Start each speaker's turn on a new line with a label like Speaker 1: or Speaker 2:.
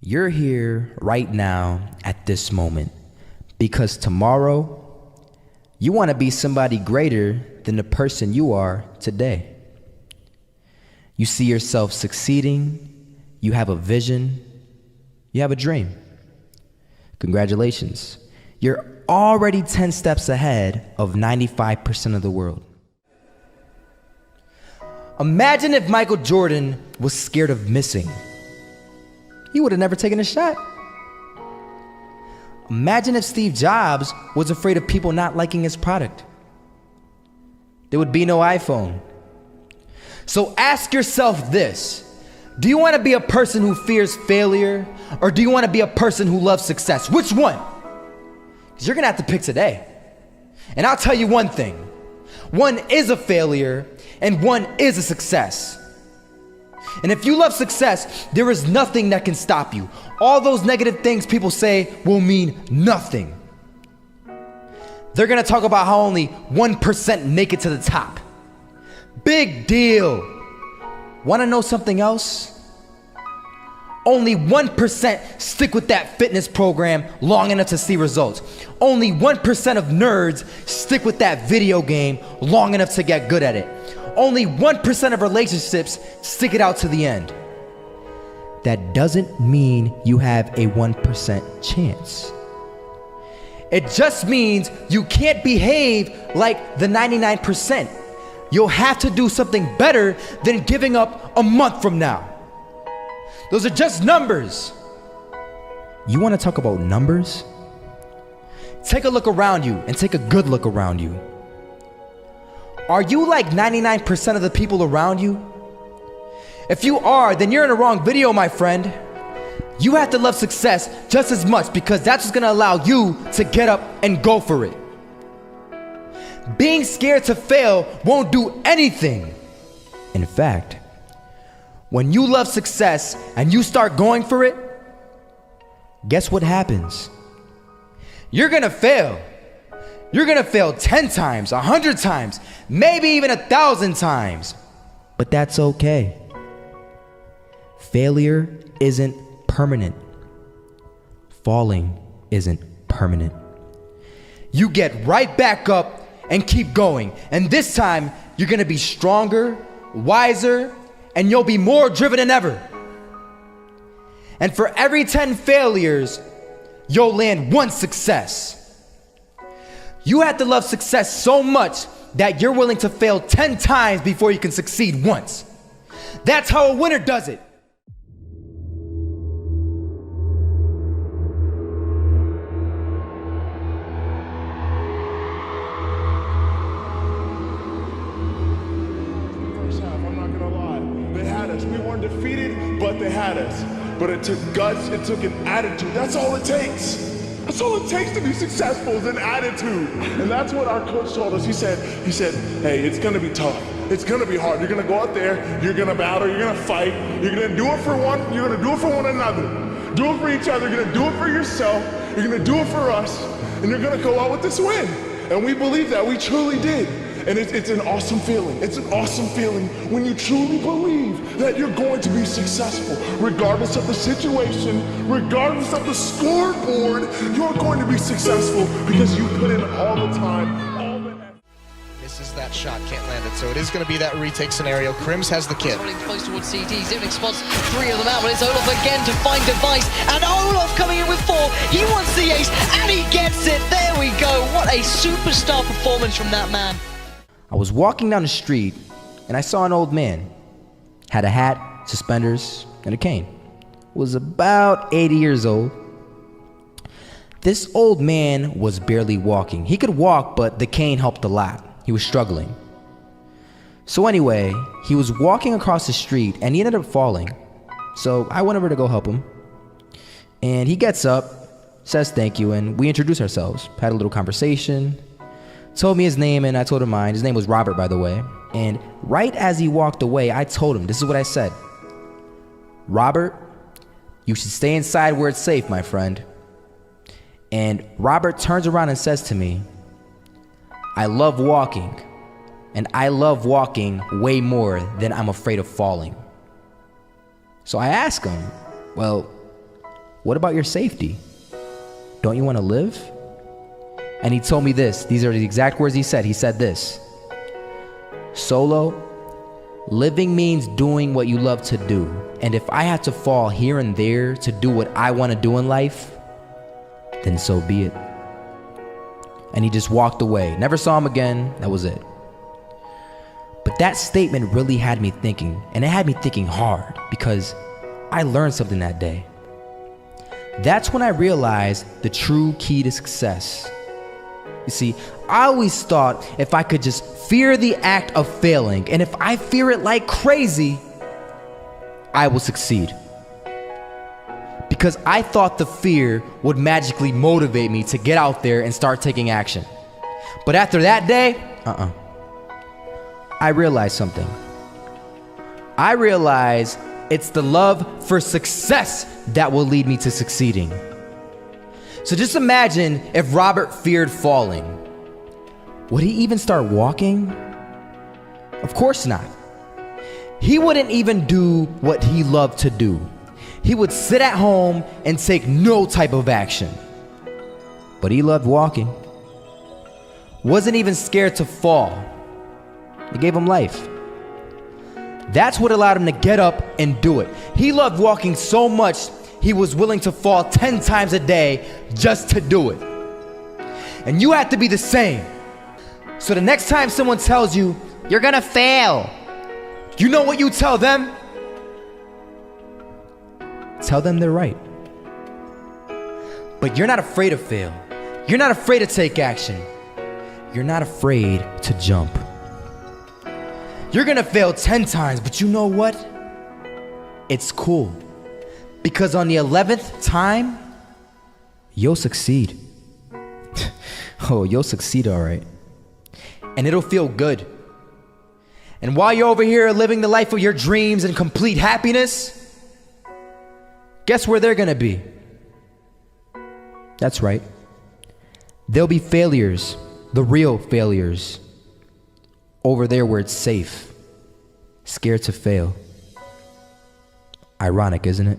Speaker 1: You're here right now at this moment because tomorrow you want to be somebody greater than the person you are today. You see yourself succeeding, you have a vision, you have a dream. Congratulations. You're already 10 steps ahead of 95% of the world. Imagine if Michael Jordan was scared of missing. He would have never taken a shot. Imagine if Steve Jobs was afraid of people not liking his product. There would be no iPhone. So ask yourself this: do you want to be a person who fears failure, or do you want to be a person who loves success? Which one? Because you're going to have to pick today. And I'll tell you one thing: one is a failure and one is a success. And if you love success, there is nothing that can stop you. All those negative things people say will mean nothing. They're gonna talk about how only 1% make it to the top. Big deal. Wanna know something else? Only 1% stick with that fitness program long enough to see results. Only 1% of nerds stick with that video game long enough to get good at it. Only 1% of relationships stick it out to the end. That doesn't mean you have a 1% chance. It just means you can't behave like the 99%. You'll have to do something better than giving up a month from now. Those are just numbers. You want to talk about numbers? Take a look around you and take a good look around you. Are you like 99% of the people around you? If you are, then you're in the wrong video, my friend. You have to love success just as much, because that's what's gonna allow you to get up and go for it. Being scared to fail won't do anything. In fact, when you love success and you start going for it, guess what happens? You're gonna fail. You're gonna fail 10 times, 100 times, maybe even 1,000 times. But that's okay. Failure isn't permanent. Falling isn't permanent. You get right back up and keep going. And this time, you're gonna be stronger, wiser, and you'll be more driven than ever. And for every 10 failures, you'll land one success. You have to love success so much that you're willing to fail 10 times before you can succeed once. That's how a winner does it.
Speaker 2: First half, I'm not gonna lie. They had us. We weren't defeated, but they had us. But it took guts, it took an attitude. That's all it takes. That's all it takes to be successful, is an attitude. And that's what our coach told us. He said, hey, it's gonna be tough. It's gonna be hard. You're gonna go out there, you're gonna battle, you're gonna fight, you're gonna do it for one, you're gonna do it for one another. Do it for each other, you're gonna do it for yourself, you're gonna do it for us, and you're gonna go out with this win. And we believe that, we truly did. And it's an awesome feeling. It's an awesome feeling when you truly believe that you're going to be successful. Regardless of the situation, regardless of the scoreboard, you're going to be successful because you put in all the time, all the effort.
Speaker 3: Misses that shot, can't land it. So it is going to be that retake scenario. Crims has the kid.
Speaker 4: Running close towards CT. Zivnik spots 3 of them out, but it's Olaf again to find Device. And Olaf coming in with 4. He wants the ace, and he gets it. There we go. What a superstar performance from that man.
Speaker 1: I was walking down the street and I saw an old man. Had a hat, suspenders, and a cane. Was about 80 years old. This old man was barely walking. He could walk, but the cane helped a lot. He was struggling. So anyway, he was walking across the street and he ended up falling. So I went over to go help him. And he gets up, says thank you, and we introduced ourselves. Had a little conversation. Told me his name and I told him mine. His name was Robert, by the way. And right as he walked away, I told him, this is what I said: Robert, you should stay inside where it's safe, my friend. And Robert turns around and says to me, I love walking, and I love walking way more than I'm afraid of falling. So I ask him, well, what about your safety? Don't you want to live? And he told me this. These are the exact words he said. He said this: Solo, living means doing what you love to do. And if I had to fall here and there to do what I want to do in life, then so be it. And he just walked away. Never saw him again. That was it. But that statement really had me thinking, and it had me thinking hard, because I learned something that day. That's when I realized the true key to success. You see, I always thought if I could just fear the act of failing, and if I fear it like crazy, I will succeed. Because I thought the fear would magically motivate me to get out there and start taking action. But after that day, I realized something. I realized it's the love for success that will lead me to succeeding. So just imagine if Robert feared falling. Would he even start walking? Of course not. He wouldn't even do what he loved to do. He would sit at home and take no type of action. But he loved walking. Wasn't even scared to fall. It gave him life. That's what allowed him to get up and do it. He loved walking so much, he was willing to fall 10 times a day just to do it. And you have to be the same. So the next time someone tells you, you're gonna fail, you know what you tell them? Tell them they're right. But you're not afraid to fail. You're not afraid to take action. You're not afraid to jump. You're gonna fail 10 times, but you know what? It's cool. Because on the 11th time, you'll succeed. Oh, you'll succeed, all right. And it'll feel good. And while you're over here living the life of your dreams and complete happiness, guess where they're gonna be? That's right. They'll be failures, the real failures. Over there where it's safe, scared to fail. Ironic, isn't it?